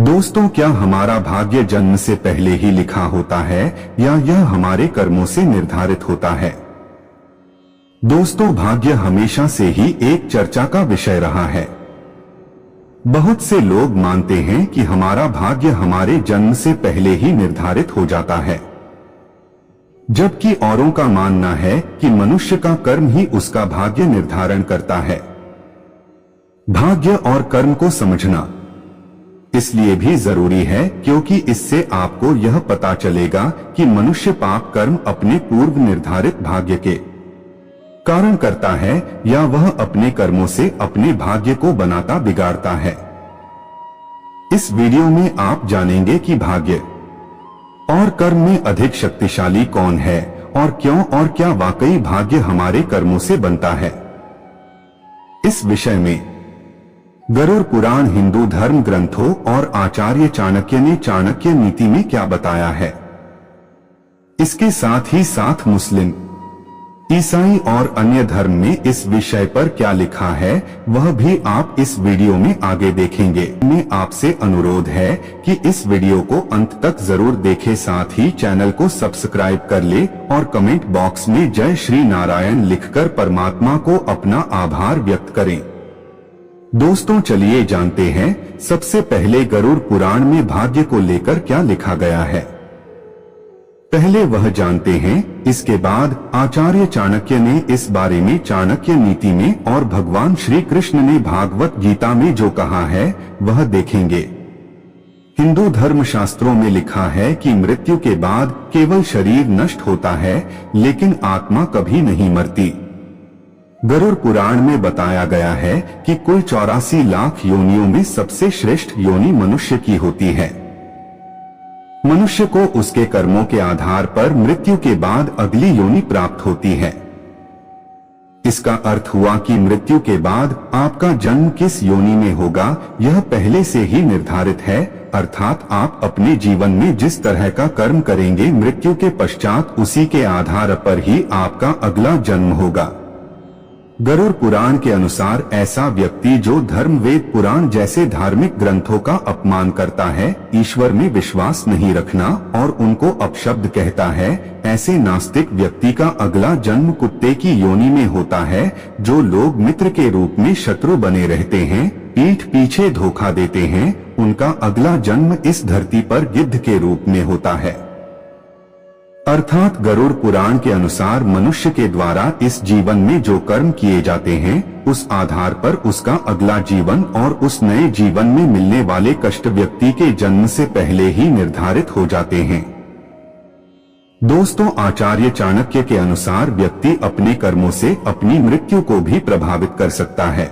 दोस्तों, क्या हमारा भाग्य जन्म से पहले ही लिखा होता है या यह हमारे कर्मों से निर्धारित होता है? दोस्तों, भाग्य हमेशा से ही एक चर्चा का विषय रहा है। बहुत से लोग मानते हैं कि हमारा भाग्य हमारे जन्म से पहले ही निर्धारित हो जाता है, जबकि औरों का मानना है कि मनुष्य का कर्म ही उसका भाग्य निर्धारण करता है। भाग्य और कर्म को समझना इसलिए भी जरूरी है क्योंकि इससे आपको यह पता चलेगा कि मनुष्य पाप कर्म अपने पूर्व निर्धारित भाग्य के कारण करता है या वह अपने कर्मों से अपने भाग्य को बनाता बिगाड़ता है। इस वीडियो में आप जानेंगे कि भाग्य और कर्म में अधिक शक्तिशाली कौन है और क्यों, और क्या वाकई भाग्य हमारे कर्मों से बनता है। इस विषय में गरुड़ पुराण, हिंदू धर्म ग्रंथों और आचार्य चाणक्य ने चाणक्य नीति में क्या बताया है, इसके साथ ही साथ मुस्लिम, ईसाई और अन्य धर्म में इस विषय पर क्या लिखा है, वह भी आप इस वीडियो में आगे देखेंगे। मैं आपसे अनुरोध है कि इस वीडियो को अंत तक जरूर देखें, साथ ही चैनल को सब्सक्राइब कर ले और कमेंट बॉक्स में जय श्री नारायण लिखकर परमात्मा को अपना आभार व्यक्त करें। दोस्तों, चलिए जानते हैं सबसे पहले गरुड़ पुराण में भाग्य को लेकर क्या लिखा गया है। पहले वह जानते हैं, इसके बाद आचार्य चाणक्य ने इस बारे में चाणक्य नीति में और भगवान श्री कृष्ण ने भागवत गीता में जो कहा है वह देखेंगे। हिंदू धर्म शास्त्रों में लिखा है कि मृत्यु के बाद केवल शरीर नष्ट होता है, लेकिन आत्मा कभी नहीं मरती। गरुड़ पुराण में बताया गया है कि कुल 84 लाख योनियों में सबसे श्रेष्ठ योनि मनुष्य की होती है। मनुष्य को उसके कर्मों के आधार पर मृत्यु के बाद अगली योनि प्राप्त होती है। इसका अर्थ हुआ कि मृत्यु के बाद आपका जन्म किस योनि में होगा यह पहले से ही निर्धारित है, अर्थात आप अपने जीवन में जिस तरह का कर्म करेंगे मृत्यु के पश्चात उसी के आधार पर ही आपका अगला जन्म होगा। गरुड़ पुराण के अनुसार ऐसा व्यक्ति जो धर्म, वेद, पुराण जैसे धार्मिक ग्रंथों का अपमान करता है, ईश्वर में विश्वास नहीं रखना और उनको अपशब्द कहता है, ऐसे नास्तिक व्यक्ति का अगला जन्म कुत्ते की योनि में होता है। जो लोग मित्र के रूप में शत्रु बने रहते हैं, पीठ पीछे धोखा देते हैं, उनका अगला जन्म इस धरती पर गिद्ध के रूप में होता है। अर्थात गरुड़ पुराण के अनुसार मनुष्य के द्वारा इस जीवन में जो कर्म किए जाते हैं उस आधार पर उसका अगला जीवन और उस नए जीवन में मिलने वाले कष्ट व्यक्ति के जन्म से पहले ही निर्धारित हो जाते हैं। दोस्तों, आचार्य चाणक्य के अनुसार व्यक्ति अपने कर्मों से अपनी मृत्यु को भी प्रभावित कर सकता है।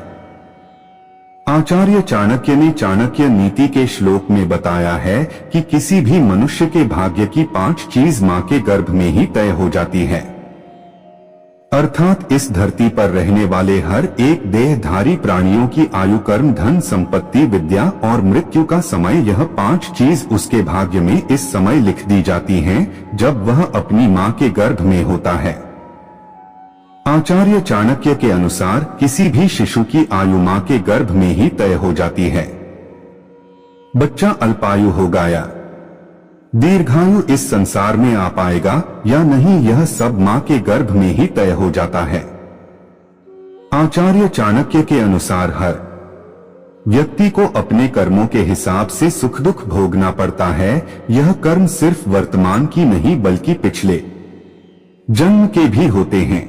आचार्य चाणक्य ने चाणक्य नीति के श्लोक में बताया है कि किसी भी मनुष्य के भाग्य की 5 चीज मां के गर्भ में ही तय हो जाती है। अर्थात इस धरती पर रहने वाले हर एक देहधारी प्राणियों की आयु, कर्म, धन, संपत्ति, विद्या और मृत्यु का समय, यह 5 चीज उसके भाग्य में इस समय लिख दी जाती हैं जब वह अपनी मां के गर्भ में होता है। आचार्य चाणक्य के अनुसार किसी भी शिशु की आयु मां के गर्भ में ही तय हो जाती है। बच्चा अल्पायु होगा या दीर्घायु इस संसार में आ पाएगा या नहीं, यह सब मां के गर्भ में ही तय हो जाता है। आचार्य चाणक्य के अनुसार हर व्यक्ति को अपने कर्मों के हिसाब से सुख दुख भोगना पड़ता है। यह कर्म सिर्फ वर्तमान की नहीं बल्कि पिछले जन्म के भी होते हैं।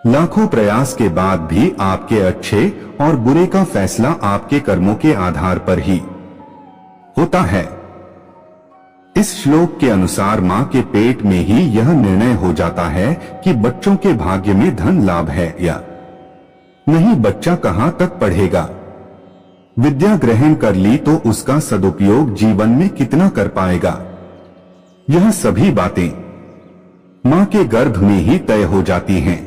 लाखों प्रयास के बाद भी आपके अच्छे और बुरे का फैसला आपके कर्मों के आधार पर ही होता है। इस श्लोक के अनुसार मां के पेट में ही यह निर्णय हो जाता है कि बच्चों के भाग्य में धन लाभ है या नहीं, बच्चा कहां तक पढ़ेगा, विद्या ग्रहण कर ली तो उसका सदुपयोग जीवन में कितना कर पाएगा। यह सभी बातें मां के गर्भ में ही तय हो जाती हैं।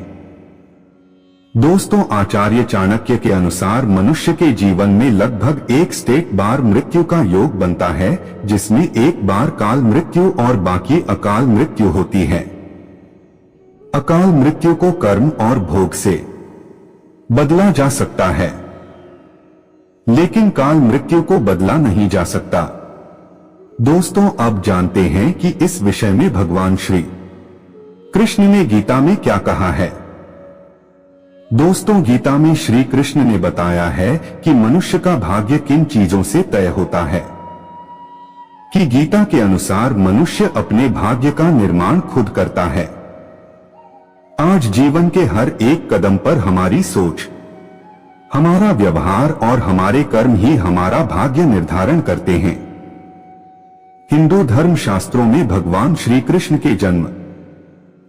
दोस्तों, आचार्य चाणक्य के अनुसार मनुष्य के जीवन में लगभग 1 बार मृत्यु का योग बनता है, जिसमें 1 बार काल मृत्यु और बाकी अकाल मृत्यु होती है। अकाल मृत्यु को कर्म और भोग से बदला जा सकता है। लेकिन काल मृत्यु को बदला नहीं जा सकता। दोस्तों, अब जानते हैं कि इस विषय में भगवान श्री कृष्ण ने गीता में क्या कहा है। दोस्तों, गीता में श्री कृष्ण ने बताया है कि मनुष्य का भाग्य किन चीजों से तय होता है। कि गीता के अनुसार मनुष्य अपने भाग्य का निर्माण खुद करता है। आज जीवन के हर एक कदम पर हमारी सोच, हमारा व्यवहार और हमारे कर्म ही हमारा भाग्य निर्धारण करते हैं। हिंदू धर्म शास्त्रों में भगवान श्री कृष्ण के जन्म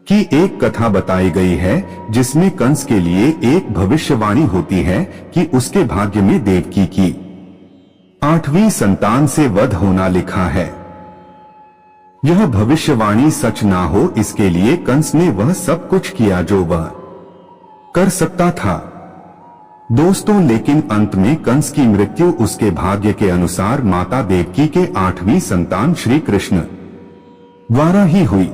की एक कथा बताई गई है, जिसमें कंस के लिए एक भविष्यवाणी होती है कि उसके भाग्य में देवकी की 8वीं संतान से वध होना लिखा है। यह भविष्यवाणी सच ना हो, इसके लिए कंस ने वह सब कुछ किया जो वह कर सकता था। दोस्तों, लेकिन अंत में कंस की मृत्यु उसके भाग्य के अनुसार माता देवकी के 8वीं संतान श्री कृष्ण द्वारा ही हुई।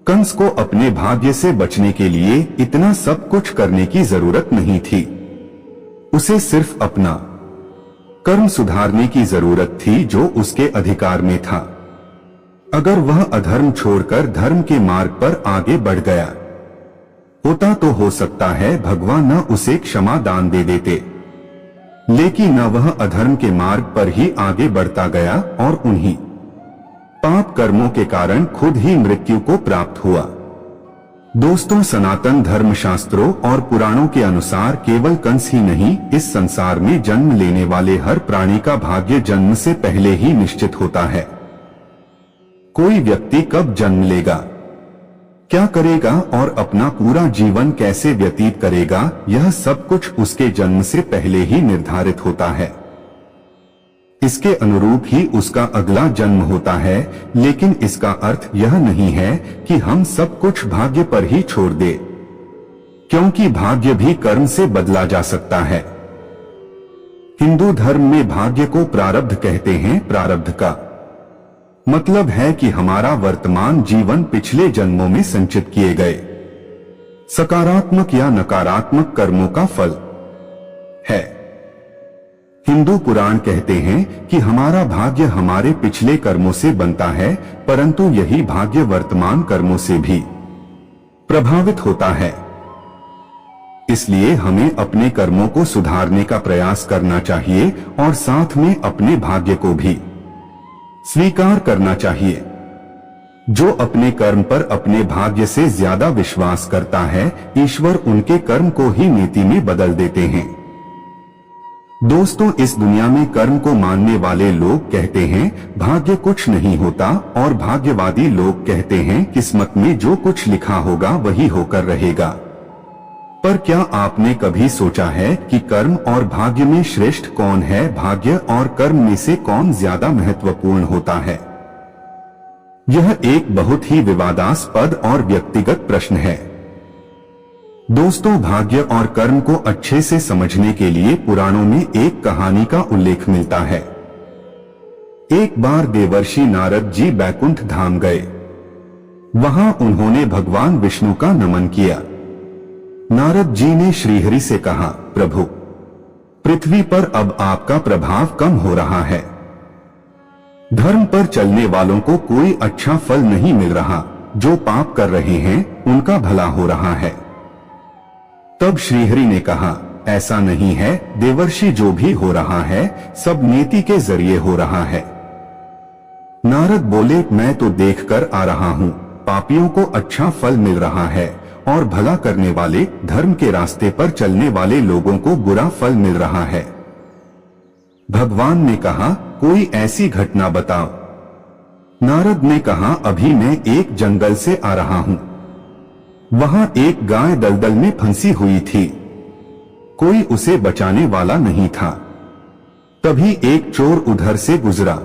कंस को अपने भाग्य से बचने के लिए इतना सब कुछ करने की जरूरत नहीं थी। उसे सिर्फ अपना कर्म सुधारने की जरूरत थी जो उसके अधिकार में था। अगर वह अधर्म छोड़कर धर्म के मार्ग पर आगे बढ़ गया होता तो हो सकता है भगवान न उसे क्षमा दान दे देते, लेकिन न वह अधर्म के मार्ग पर ही आगे बढ़ता गया और उन्हीं पाप कर्मों के कारण खुद ही मृत्यु को प्राप्त हुआ। दोस्तों, सनातन धर्म शास्त्रों और पुराणों के अनुसार केवल कंस ही नहीं, इस संसार में जन्म लेने वाले हर प्राणी का भाग्य जन्म से पहले ही निश्चित होता है। कोई व्यक्ति कब जन्म लेगा, क्या करेगा और अपना पूरा जीवन कैसे व्यतीत करेगा, यह सब कुछ उसके जन्म से पहले ही निर्धारित होता है। इसके अनुरूप ही उसका अगला जन्म होता है, लेकिन इसका अर्थ यह नहीं है कि हम सब कुछ भाग्य पर ही छोड़ दे, क्योंकि भाग्य भी कर्म से बदला जा सकता है। हिंदू धर्म में भाग्य को प्रारब्ध कहते हैं। प्रारब्ध का मतलब है कि हमारा वर्तमान जीवन पिछले जन्मों में संचित किए गए सकारात्मक या नकारात्मक कर्मों का फल है। हिंदू पुराण कहते हैं कि हमारा भाग्य हमारे पिछले कर्मों से बनता है, परंतु यही भाग्य वर्तमान कर्मों से भी प्रभावित होता है। इसलिए हमें अपने कर्मों को सुधारने का प्रयास करना चाहिए और साथ में अपने भाग्य को भी स्वीकार करना चाहिए। जो अपने कर्म पर अपने भाग्य से ज्यादा विश्वास करता है, ईश्वर उनके कर्म को ही नीति में बदल देते हैं। दोस्तों, इस दुनिया में कर्म को मानने वाले लोग कहते हैं भाग्य कुछ नहीं होता, और भाग्यवादी लोग कहते हैं किस्मत में जो कुछ लिखा होगा वही होकर रहेगा। पर क्या आपने कभी सोचा है कि कर्म और भाग्य में श्रेष्ठ कौन है? भाग्य और कर्म में से कौन ज्यादा महत्वपूर्ण होता है? यह एक बहुत ही विवादास्पद और व्यक्तिगत प्रश्न है। दोस्तों, भाग्य और कर्म को अच्छे से समझने के लिए पुराणों में एक कहानी का उल्लेख मिलता है। एक बार देवर्षि नारद जी बैकुंठ धाम गए। वहां उन्होंने भगवान विष्णु का नमन किया। नारद जी ने श्रीहरि से कहा, प्रभु, पृथ्वी पर अब आपका प्रभाव कम हो रहा है। धर्म पर चलने वालों को कोई अच्छा फल नहीं मिल रहा, जो पाप कर रहे हैं उनका भला हो रहा है। तब श्रीहरि ने कहा, ऐसा नहीं है देवर्षि, जो भी हो रहा है सब नीति के जरिए हो रहा है। नारद बोले, मैं तो देखकर आ रहा हूँ, पापियों को अच्छा फल मिल रहा है और भला करने वाले, धर्म के रास्ते पर चलने वाले लोगों को बुरा फल मिल रहा है। भगवान ने कहा, कोई ऐसी घटना बताओ। नारद ने कहा, अभी मैं एक जंगल से आ रहा हूं। वहां एक गाय दलदल में फंसी हुई थी। कोई उसे बचाने वाला नहीं था। तभी एक चोर उधर से गुजरा।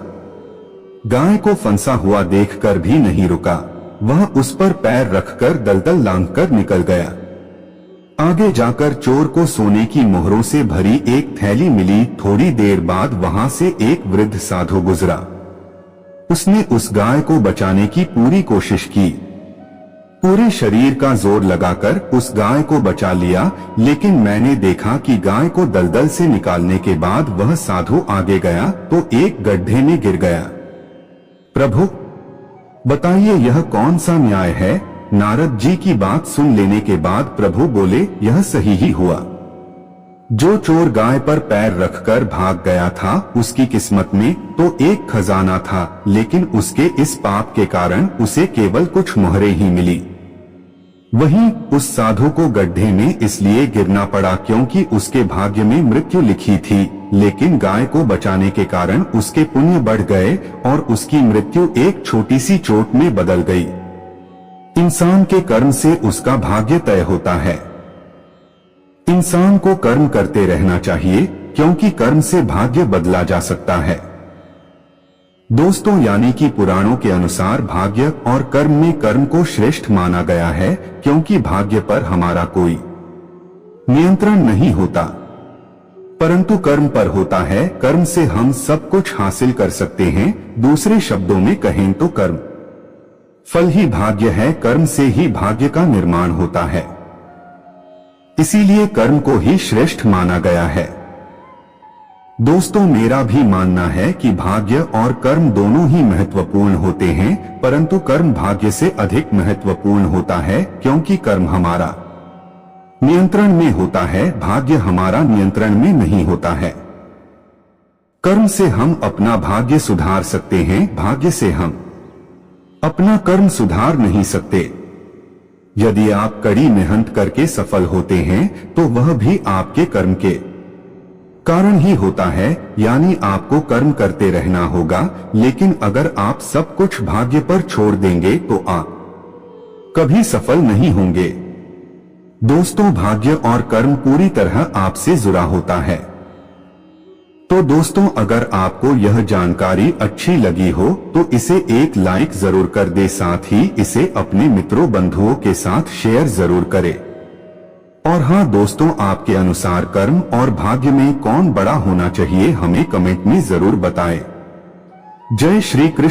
गाय को फंसा हुआ देखकर भी नहीं रुका, वह उस पर पैर रखकर दलदल लांघकर निकल गया। आगे जाकर चोर को सोने की मोहरों से भरी एक थैली मिली। थोड़ी देर बाद वहां से एक वृद्ध साधु गुजरा। उसने उस गाय को बचाने की पूरी कोशिश की, पूरे शरीर का जोर लगाकर उस गाय को बचा लिया, लेकिन मैंने देखा कि गाय को दलदल से निकालने के बाद वह साधु आगे गया तो एक गड्ढे में गिर गया। प्रभु, बताइए यह कौन सा न्याय है? नारद जी की बात सुन लेने के बाद प्रभु बोले, यह सही ही हुआ। जो चोर गाय पर पैर रखकर भाग गया था, उसकी किस्मत में तो एक खजाना था, लेकिन उसके इस पाप के कारण उसे केवल कुछ मोहरे ही मिली। वहीं उस साधु को गड्ढे में इसलिए गिरना पड़ा क्योंकि उसके भाग्य में मृत्यु लिखी थी, लेकिन गाय को बचाने के कारण उसके पुण्य बढ़ गए और उसकी मृत्यु एक छोटी सी चोट में बदल गई। इंसान के कर्म से उसका भाग्य तय होता है। इंसान को कर्म करते रहना चाहिए, क्योंकि कर्म से भाग्य बदला जा सकता है। दोस्तों, यानी कि पुराणों के अनुसार भाग्य और कर्म में कर्म को श्रेष्ठ माना गया है, क्योंकि भाग्य पर हमारा कोई नियंत्रण नहीं होता, परंतु कर्म पर होता है। कर्म से हम सब कुछ हासिल कर सकते हैं। दूसरे शब्दों में कहें तो कर्म फल ही भाग्य है। कर्म से ही भाग्य का निर्माण होता है, इसीलिए कर्म को ही श्रेष्ठ माना गया है। दोस्तों, मेरा भी मानना है कि भाग्य और कर्म दोनों ही महत्वपूर्ण होते हैं, परंतु कर्म भाग्य से अधिक महत्वपूर्ण होता है, क्योंकि कर्म हमारा नियंत्रण में होता है, भाग्य हमारा नियंत्रण में नहीं होता है। कर्म से हम अपना भाग्य सुधार सकते हैं, भाग्य से हम अपना कर्म सुधार नहीं सकते। यदि आप कड़ी मेहनत करके सफल होते हैं तो वह भी आपके कर्म के कारण ही होता है, यानी आपको कर्म करते रहना होगा। लेकिन अगर आप सब कुछ भाग्य पर छोड़ देंगे तो आप कभी सफल नहीं होंगे। दोस्तों, भाग्य और कर्म पूरी तरह आपसे जुड़ा होता है। तो दोस्तों, अगर आपको यह जानकारी अच्छी लगी हो तो इसे एक लाइक जरूर कर दे, साथ ही इसे अपने मित्रों बंधुओं के साथ शेयर जरूर करें। और हाँ दोस्तों, आपके अनुसार कर्म और भाग्य में कौन बड़ा होना चाहिए, हमें कमेंट में जरूर बताएं। जय श्री कृष्ण।